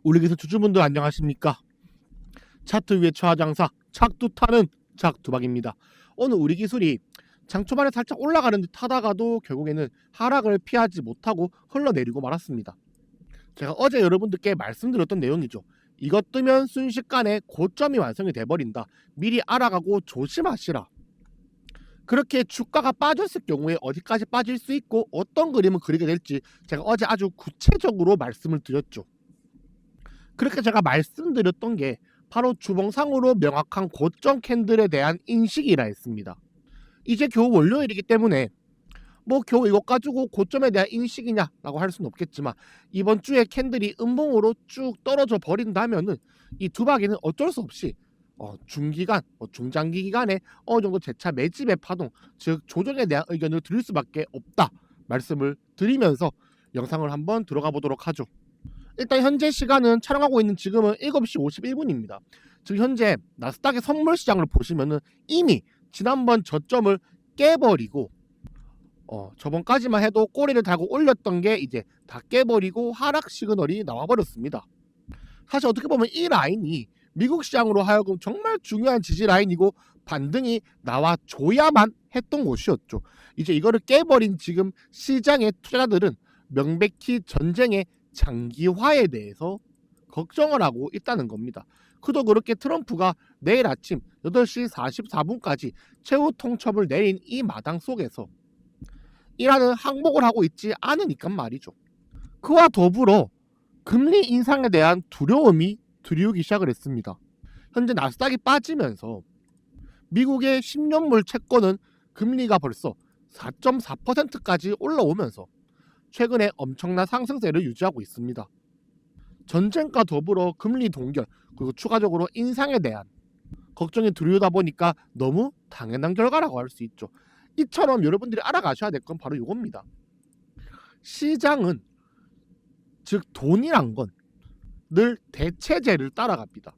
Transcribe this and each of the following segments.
우리 기술 주주분들 안녕하십니까? 차트 위의 최하장사 착두타는 착두박입니다. 오늘 우리 기술이 장 초반에 살짝 올라가는 듯 하다가도 결국에는 하락을 피하지 못하고 흘러내리고 말았습니다. 제가 어제 여러분들께 말씀드렸던 내용이죠. 이것 뜨면 순식간에 고점이 완성이 돼버린다. 미리 알아가고 조심하시라. 그렇게 주가가 빠졌을 경우에 어디까지 빠질 수 있고 어떤 그림을 그리게 될지 제가 어제 아주 구체적으로 말씀을 드렸죠. 그렇게 제가 말씀드렸던 게 바로 주봉상으로 명확한 고점 캔들에 대한 인식이라 했습니다. 이제 겨우 월요일이기 때문에 겨우 이것 가지고 고점에 대한 인식이냐라고 할 수는 없겠지만 이번 주에 캔들이 음봉으로 쭉 떨어져 버린다면은 이 두박이는 어쩔 수 없이 중기간, 중장기 기간에 어느 정도 재차 매집의 파동, 즉 조정에 대한 의견을 드릴 수밖에 없다 말씀을 드리면서 영상을 한번 들어가 보도록 하죠. 일단 현재 시간은 촬영하고 있는 지금은 7시 51분입니다. 즉 현재 나스닥의 선물 시장을 보시면은 이미 지난번 저점을 깨버리고 저번까지만 해도 꼬리를 달고 올렸던 게 이제 다 깨버리고 하락 시그널이 나와버렸습니다. 사실 어떻게 보면 이 라인이 미국 시장으로 하여금 정말 중요한 지지 라인이고 반등이 나와줘야만 했던 곳이었죠. 이제 이거를 깨버린 지금 시장의 투자자들은 명백히 전쟁의 장기화에 대해서 걱정을 하고 있다는 겁니다. 그도 그렇게 트럼프가 내일 아침 8시 44분까지 최후 통첩을 내린 이 마당 속에서 이라는 항복을 하고 있지 않으니까 말이죠. 그와 더불어 금리 인상에 대한 두려움이 들이우기 시작을 했습니다. 현재 나스닥이 빠지면서 미국의 10년물 채권은 금리가 벌써 4.4%까지 올라오면서 최근에 엄청난 상승세를 유지하고 있습니다. 전쟁과 더불어 금리 동결 그리고 추가적으로 인상에 대한 걱정이 들이우다 보니까 너무 당연한 결과라고 할 수 있죠. 이처럼 여러분들이 알아가셔야 될 건 바로 이겁니다. 시장은 즉 돈이란 건 늘 대체제를 따라갑니다.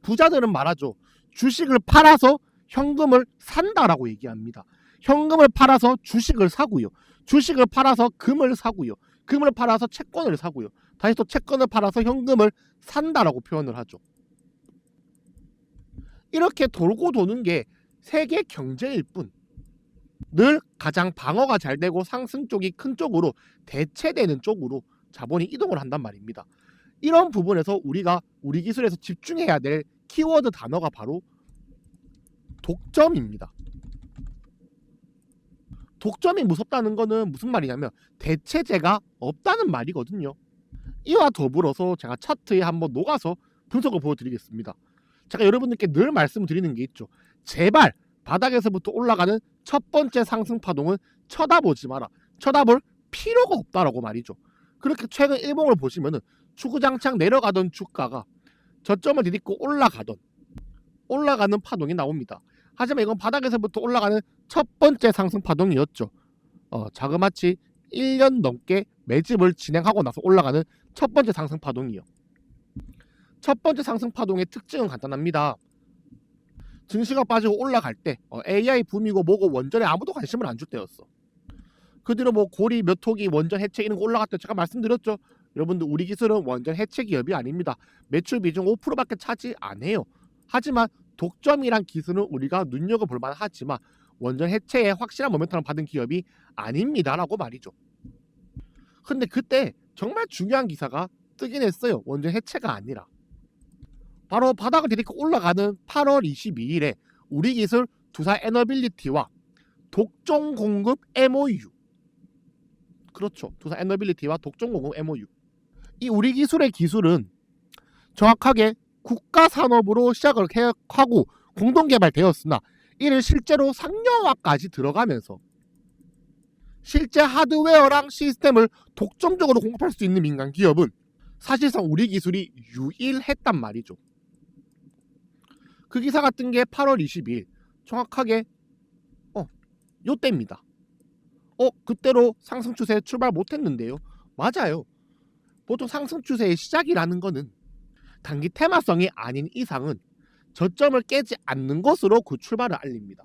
부자들은 말하죠. 주식을 팔아서 현금을 산다라고 얘기합니다. 현금을 팔아서 주식을 사고요. 주식을 팔아서 금을 사고요. 금을 팔아서 채권을 사고요. 다시 또 채권을 팔아서 현금을 산다라고 표현을 하죠. 이렇게 돌고 도는 게 세계 경제일 뿐 늘 가장 방어가 잘 되고 상승 쪽이 큰 쪽으로 대체되는 쪽으로 자본이 이동을 한단 말입니다. 이런 부분에서 우리가 우리 기술에서 집중해야 될 키워드 단어가 바로 독점입니다. 독점이 무섭다는 거는 무슨 말이냐면 대체제가 없다는 말이거든요. 이와 더불어서 제가 차트에 한번 녹아서 분석을 보여드리겠습니다. 제가 여러분들께 늘 말씀드리는 게 있죠. 제발 바닥에서부터 올라가는 첫 번째 상승 파동은 쳐다보지 마라. 쳐다볼 필요가 없다라고 말이죠. 그렇게 최근 일봉을 보시면은 주구장창 내려가던 주가가 저점을 디딛고 올라가는 파동이 나옵니다. 하지만 이건 바닥에서부터 올라가는 첫 번째 상승 파동이었죠. 자그마치 1년 넘게 매집을 진행하고 나서 올라가는 첫 번째 상승 파동이요. 첫 번째 상승 파동의 특징은 간단합니다. 증시가 빠지고 올라갈 때 AI 붐이고 뭐고 원전에 아무도 관심을 안 줄 때였어. 그 뒤로 고리, 몇 호기, 원전 해체 이런 거 올라갈 때 제가 말씀드렸죠. 여러분들 우리 기술은 원전 해체 기업이 아닙니다. 매출 비중 5%밖에 차지 안 해요. 하지만 독점이란 기술은 우리가 눈여겨볼 만하지만 원전 해체에 확실한 모멘텀을 받은 기업이 아닙니다라고 말이죠. 근데 그때 정말 중요한 기사가 뜨긴 했어요. 원전 해체가 아니라 바로 바닥을 디딛고 올라가는 8월 22일에 우리 기술 두산 에너빌리티와 독점 공급 MOU, 그렇죠. 두산 에너빌리티와 독점 공급 MOU. 이 우리 기술의 기술은 정확하게 국가 산업으로 시작을 하고 공동 개발되었으나 이를 실제로 상용화까지 들어가면서 실제 하드웨어랑 시스템을 독점적으로 공급할 수 있는 민간 기업은 사실상 우리 기술이 유일했단 말이죠. 그 기사가 뜬 게 8월 22일 정확하게 요때입니다. 그때로 상승 추세에 출발 못했는데요. 맞아요. 보통 상승 추세의 시작이라는 거는 단기 테마성이 아닌 이상은 저점을 깨지 않는 것으로 그 출발을 알립니다.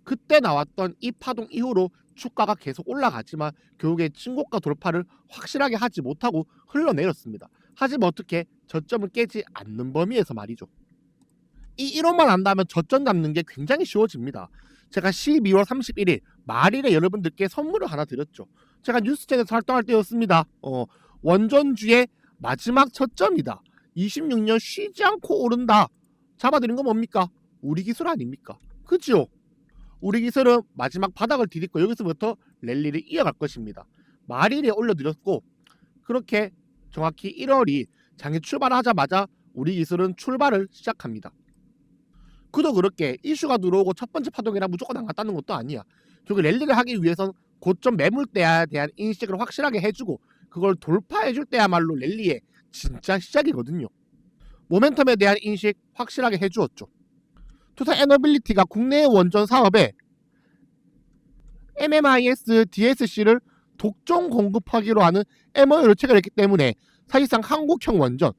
그때 나왔던 이 파동 이후로 주가가 계속 올라가지만 결국에 신고가 돌파를 확실하게 하지 못하고 흘러내렸습니다. 하지만 어떻게 저점을 깨지 않는 범위에서 말이죠. 이 이론만 안다면 저점 잡는 게 굉장히 쉬워집니다. 제가 12월 31일 말일에 여러분들께 선물을 하나 드렸죠. 제가 뉴스채널에서 활동할 때였습니다. 원전주의 마지막 저점이다. 26년 쉬지 않고 오른다. 잡아드린 건 뭡니까? 우리 기술 아닙니까? 그죠? 우리 기술은 마지막 바닥을 디딛고 여기서부터 랠리를 이어갈 것입니다. 말일에 올려드렸고 그렇게 정확히 1월이 장이 출발하자마자 우리 기술은 출발을 시작합니다. 그도 그렇게 이슈가 들어오고 첫 번째 파동이라 무조건 안 갔다는 것도 아니야. 결국 랠리를 하기 위해선 고점 매물대에 대한 인식을 확실하게 해주고 그걸 돌파해줄 때야말로 랠리의 진짜 시작이거든요. 모멘텀에 대한 인식 확실하게 해주었죠. 투사 에너빌리티가 국내 원전 사업에 MMIS DSC를 독점 공급하기로 하는 MOU를 체결했기 때문에 사실상 한국형 원전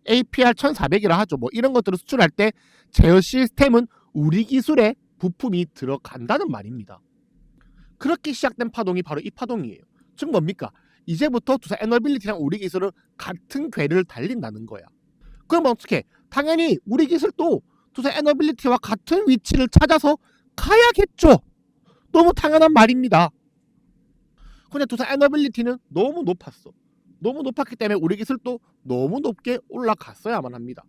APR 1400이라 하죠. 이런 것들을 수출할 때 제어 시스템은 우리 기술의 부품이 들어간다는 말입니다. 그렇게 시작된 파동이 바로 이 파동이에요. 즉 뭡니까? 이제부터 투사 에너빌리티랑 우리 기술은 같은 궤를 달린다는 거야. 그럼 어떻게? 당연히 우리 기술도 투사 에너빌리티와 같은 위치를 찾아서 가야겠죠. 너무 당연한 말입니다. 근데 투사 에너빌리티는 너무 높았어. 너무 높았기 때문에 우리 기술도 너무 높게 올라갔어야만 합니다.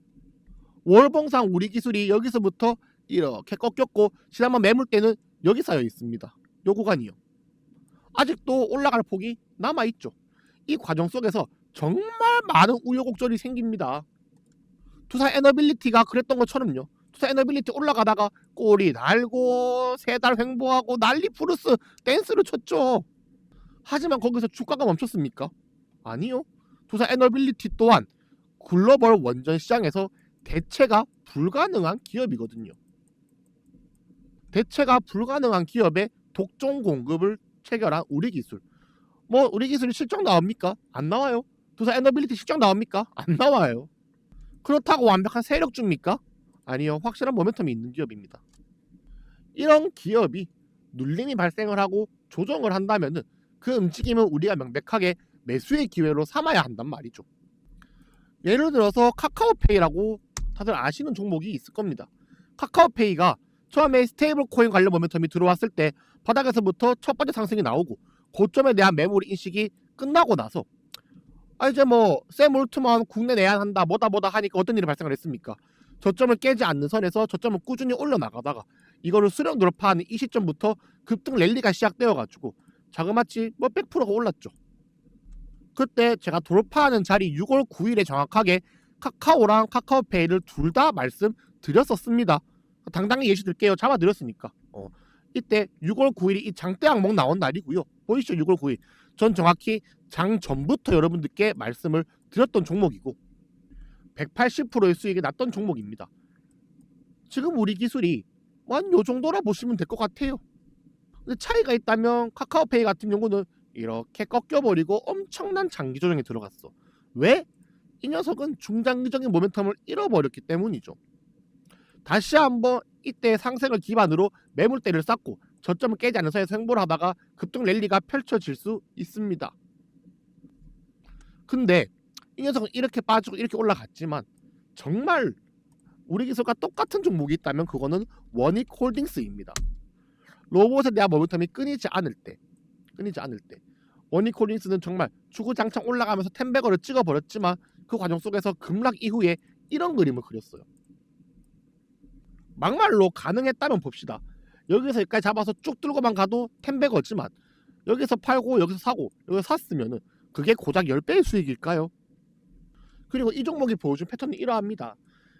월봉상 우리 기술이 여기서부터 이렇게 꺾였고 지난번 매물대는 여기 쌓여 있습니다. 요 구간이요. 아직도 올라갈 폭이 남아있죠. 이 과정 속에서 정말 많은 우여곡절이 생깁니다. 투사 에너빌리티가 그랬던 것처럼요. 투사 에너빌리티 올라가다가 꼬리 날고 세 달 횡보하고 난리 푸르스 댄스를 쳤죠. 하지만 거기서 주가가 멈췄습니까? 아니요. 투사 에너빌리티 또한 글로벌 원전 시장에서 대체가 불가능한 기업이거든요. 대체가 불가능한 기업에 독점 공급을 체결한 우리 기술. 우리 기술이 실적 나옵니까? 안 나와요. 투사 에너빌리티 실적 나옵니까? 안 나와요. 그렇다고 완벽한 세력주입니까? 아니요. 확실한 모멘텀이 있는 기업입니다. 이런 기업이 눌림이 발생을 하고 조정을 한다면은 그 움직임은 우리가 명백하게 매수의 기회로 삼아야 한단 말이죠. 예를 들어서 카카오페이라고 다들 아시는 종목이 있을 겁니다. 카카오페이가 처음에 스테이블 코인 관련 모멘텀이 들어왔을 때 바닥에서부터 첫 번째 상승이 나오고 고점에 대한 매물 인식이 끝나고 나서 이제 샘 올트먼 국내 내한한다 뭐다 하니까 어떤 일이 발생을 했습니까? 저점을 깨지 않는 선에서 저점을 꾸준히 올려나가다가 이거를 수령 돌파하는 이 시점부터 급등 랠리가 시작되어가지고 자그마치 100%가 올랐죠. 그때 제가 돌파하는 자리 6월 9일에 정확하게 카카오랑 카카오페이를 둘 다 말씀드렸었습니다. 당당히 예시 들게요. 잡아드렸으니까. 이때 6월 9일이 이 장대 항목 나온 날이고요. 보이시죠? 6월 9일. 전 정확히 장 전부터 여러분들께 말씀을 드렸던 종목이고 180%의 수익이 났던 종목입니다. 지금 우리 기술이 요 정도라 보시면 될 것 같아요. 근데 차이가 있다면 카카오페이 같은 경우는 이렇게 꺾여버리고 엄청난 장기 조정에 들어갔어. 왜? 이 녀석은 중장기적인 모멘텀을 잃어버렸기 때문이죠. 다시 한번 이때 상승을 기반으로 매물대를 쌓고 저점을 깨지 않은 선에서 횡보를 하다가 급등 랠리가 펼쳐질 수 있습니다. 근데 이 녀석은 이렇게 빠지고 이렇게 올라갔지만 정말 우리 기술과 똑같은 종목이 있다면 그거는 원익홀딩스입니다. 로봇에 대한 모멘텀이 끊이지 않을 때 원익홀딩스는 정말 주구장창 올라가면서 텐베거를 찍어버렸지만 그 과정 속에서 급락 이후에 이런 그림을 그렸어요. 막말로 가능했다면 봅시다. 여기서 여기까지 잡아서 쭉 들고만 가도 텐베거지만 여기서 팔고 여기서 사고 여기서 샀으면은 그게 고작 10배의 수익일까요? 그리고 이 종목이 보여준 패턴이 이러합니다.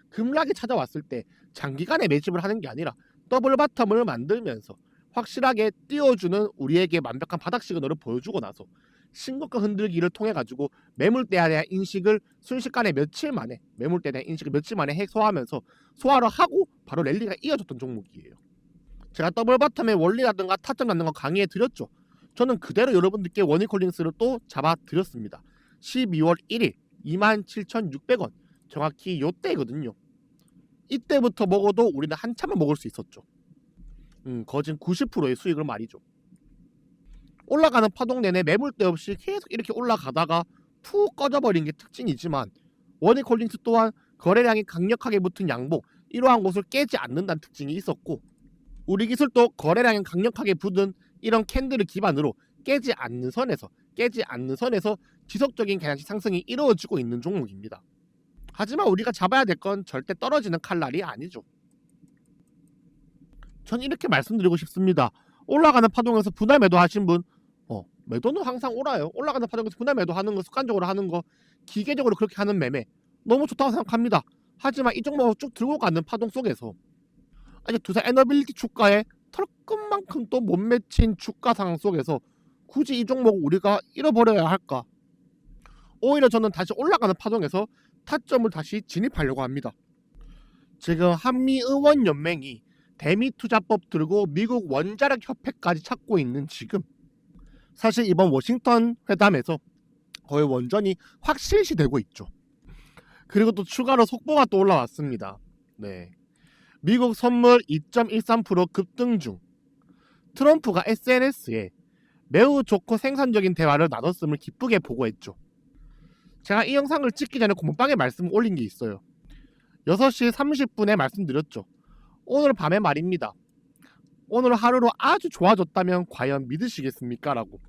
급락이 찾아왔을 때 장기간에 매집을 하는 게 아니라 더블 바텀을 만들면서 확실하게 띄워주는 우리에게 완벽한 바닥 시그널을 보여주고 나서 신고가 흔들기를 통해 가지고 매물대에 대한 인식을 순식간에 매물대에 대한 인식을 며칠 만에 해소하면서 소화를 하고 바로 랠리가 이어졌던 종목이에요. 제가 더블 바텀의 원리라든가 타점 잡는 거 강의해 드렸죠. 저는 그대로 여러분들께 원익홀딩스를 또 잡아 드렸습니다. 12월 1일 27,600원 정확히 요때거든요. 이때부터 먹어도 우리는 한참을 먹을 수 있었죠. 거진 90%의 수익을 말이죠. 올라가는 파동 내내 매물대 없이 계속 이렇게 올라가다가 푹 꺼져버린 게 특징이지만 원익홀딩스 또한 거래량이 강력하게 붙은 양봉 이러한 곳을 깨지 않는다는 특징이 있었고, 우리 기술도 거래량이 강력하게 붙은 이런 캔들을 기반으로 깨지 않는 선에서 지속적인 개량식 상승이 이루어지고 있는 종목입니다. 하지만 우리가 잡아야 될 건 절대 떨어지는 칼날이 아니죠. 전 이렇게 말씀드리고 싶습니다. 올라가는 파동에서 분할 매도 하신 분, 매도는 항상 옳아요. 올라가는 파동에서 분할 매도 하는 거, 습관적으로 하는 거, 기계적으로 그렇게 하는 매매 너무 좋다고 생각합니다. 하지만 이 종목을 쭉 들고 가는 파동 속에서 아직 두산 에너빌리티 주가에 털끝만큼 또 못 맺힌 주가 상황 속에서 굳이 이 종목을 우리가 잃어버려야 할까? 오히려 저는 다시 올라가는 파동에서 타점을 다시 진입하려고 합니다. 지금 한미의원연맹이 대미투자법 들고 미국 원자력 협회까지 찾고 있는 지금, 사실 이번 워싱턴 회담에서 거의 원전이 확실시 되고 있죠. 그리고 또 추가로 속보가 또 올라왔습니다. 네, 미국 선물 2.13% 급등 중 트럼프가 SNS에 매우 좋고 생산적인 대화를 나눴음을 기쁘게 보고했죠. 제가 이 영상을 찍기 전에 공방에 말씀을 올린 게 있어요. 6시 30분에 말씀드렸죠. 오늘 밤에 말입니다. 오늘 하루로 아주 좋아졌다면 과연 믿으시겠습니까? 라고.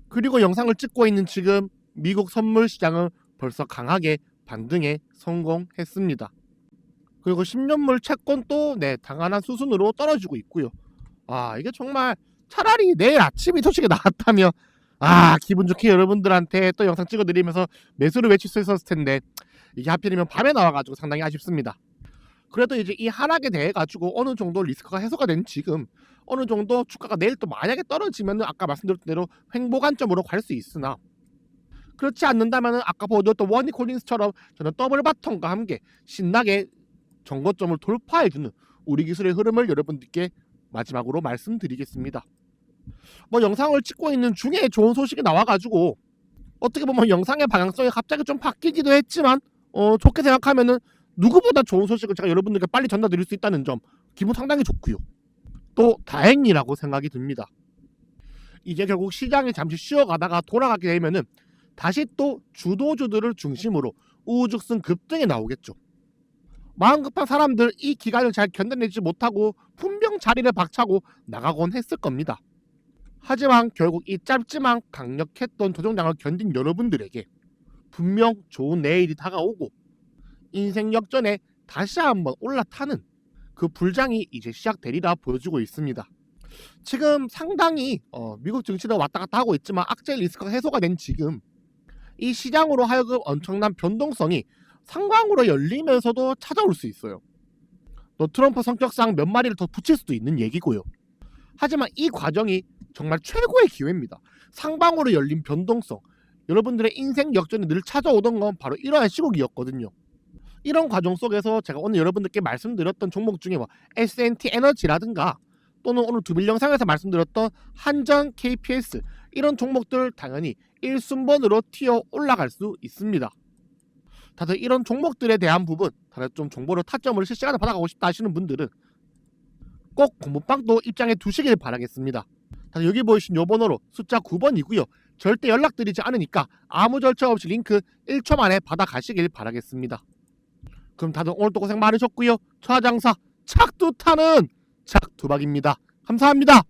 그리고 영상을 찍고 있는 지금 미국 선물 시장은 벌써 강하게 반등에 성공했습니다. 그리고 10년물 채권도 당연한 수순으로 떨어지고 있고요. 이게 정말 차라리 내일 아침에 소식이 나왔다면 기분 좋게 여러분들한테 또 영상 찍어드리면서 매수를 외칠 수 있었을 텐데, 이게 하필이면 밤에 나와가지고 상당히 아쉽습니다. 그래도 이제 이 하락에 대해 가지고 어느 정도 리스크가 해소가 된 지금, 어느 정도 주가가 내일 또 만약에 떨어지면 아까 말씀드렸던 대로 횡보 관점으로 갈 수 있으나, 그렇지 않는다면 아까 보여드렸던 원익홀딩스처럼 저는 더블 바텀과 함께 신나게 정거점을 돌파해주는 우리 기술의 흐름을 여러분들께 마지막으로 말씀드리겠습니다. 영상을 찍고 있는 중에 좋은 소식이 나와가지고 어떻게 보면 영상의 방향성이 갑자기 좀 바뀌기도 했지만 좋게 생각하면은 누구보다 좋은 소식을 제가 여러분들께 빨리 전달드릴 수 있다는 점 기분 상당히 좋고요. 또 다행이라고 생각이 듭니다. 이제 결국 시장이 잠시 쉬어가다가 돌아가게 되면은 다시 또 주도주들을 중심으로 우후죽순 급등이 나오겠죠. 마음 급한 사람들 이 기간을 잘 견뎌내지 못하고 분명 자리를 박차고 나가곤 했을 겁니다. 하지만 결국 이 짧지만 강력했던 조정장을 견딘 여러분들에게 분명 좋은 내일이 다가오고 인생 역전에 다시 한번 올라타는 그 불장이 이제 시작되리라 보여주고 있습니다. 지금 상당히 미국 증시도 왔다 갔다 하고 있지만 악재 리스크가 해소가 된 지금 이 시장으로 하여금 엄청난 변동성이 상방으로 열리면서도 찾아올 수 있어요. 또 트럼프 성격상 몇 마리를 더 붙일 수도 있는 얘기고요. 하지만 이 과정이 정말 최고의 기회입니다. 상방으로 열린 변동성, 여러분들의 인생 역전이 늘 찾아오던 건 바로 이러한 시국이었거든요. 이런 과정 속에서 제가 오늘 여러분들께 말씀드렸던 종목 중에 S&T 에너지라든가 또는 오늘 두빌 영상에서 말씀드렸던 한전, KPS 이런 종목들 당연히 1순번으로 튀어 올라갈 수 있습니다. 다들 이런 종목들에 대한 부분, 다들 좀 정보를 타점을 실시간으로 받아가고 싶다 하시는 분들은 꼭 공부방도 입장해 두시길 바라겠습니다. 다들 여기 보이신 요 번호로 숫자 9번이고요. 절대 연락드리지 않으니까 아무 절차 없이 링크 1초 만에 받아가시길 바라겠습니다. 그럼 다들 오늘도 고생 많으셨고요. 저하장사 착두타는 착두박입니다. 감사합니다.